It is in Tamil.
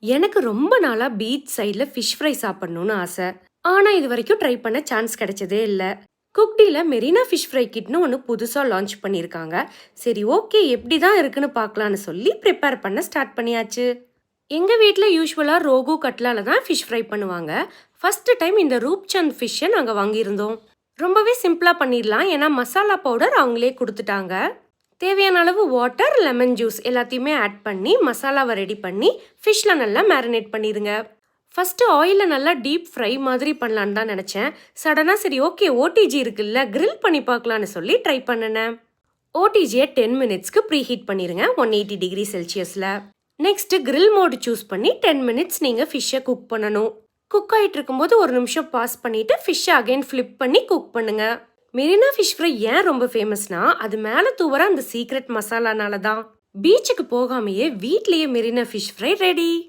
எனக்கு ரொம்ப நாளா பீச் சைடுல ஃபிஷ் ஃப்ரை சாப்பிடணும்னு ஆசை. ஆனா இது வரைக்கும் ட்ரை பண்ண சான்ஸ் கிடைச்சதே இல்ல. குக்டில மெரினா ஃபிஷ் ஃப்ரை கிட்னு ஒன்று புதுசா லான்ச் பண்ணியிருக்காங்க. சரி ஓகே எப்படி தான் இருக்குன்னு பார்க்கலான்னு சொல்லி ப்ரிப்பேர் பண்ண ஸ்டார்ட் பண்ணியாச்சு. எங்க வீட்ல யூஸ்வலா ரோகு கட்லால தான் ஃபிஷ் ஃப்ரை பண்ணுவாங்க. ஃபர்ஸ்ட் டைம் இந்த ரூப்சந்த் ஃபிஷ்ஷை நாங்கள் வாங்கியிருந்தோம். ரொம்பவே சிம்பிளா பண்ணிடலாம் ஏன்னா மசாலா பவுடர் அவங்களே கொடுத்துட்டாங்க. தேவையான அளவு வாட்டர், லெமன் ஜூஸ் எல்லாத்தையுமே ஆட் பண்ணி மசாலாவை ரெடி பண்ணி ஃபிஷ்ல நல்லா மேரினேட் பண்ணிடுங்க. ஃபர்ஸ்ட் ஆயில நல்லா டீப் ஃப்ரை மாதிரி பண்ணலான்னு தான் நினைச்சேன். சடனா சரி ஓகே ஓடிஜி இருக்குல்ல grill பண்ணி பார்க்கலான்னு சொல்லி ட்ரை பண்ணினேன். ஓடிஜியை 10 மினிட்ஸ்க்கு ப்ரீ ஹீட் பண்ணிருங்க 180 டிகிரி செல்சியஸ்ல. நெக்ஸ்ட் grill மோடு சூஸ் பண்ணி 10 மினிட்ஸ் நீங்க ஃபிஷ்ஷை குக் பண்ணணும். குக் ஆயிட்டு இருக்கும்போது ஒரு நிமிஷம் பாஸ் பண்ணிட்டு ஃபிஷ்ஷை அகைன் ஃபிளிப் பண்ணி குக் பண்ணுங்க. மெரினா ஃபிஷ் ஃப்ரை ஏன் ரொம்ப ஃபேமஸ்னா அது மேலே தூவற அந்த சீக்ரெட் மசாலானால தான். பீச்சுக்கு போகாமையே வீட்லயே மெரினா ஃபிஷ் ஃப்ரை ரெடி.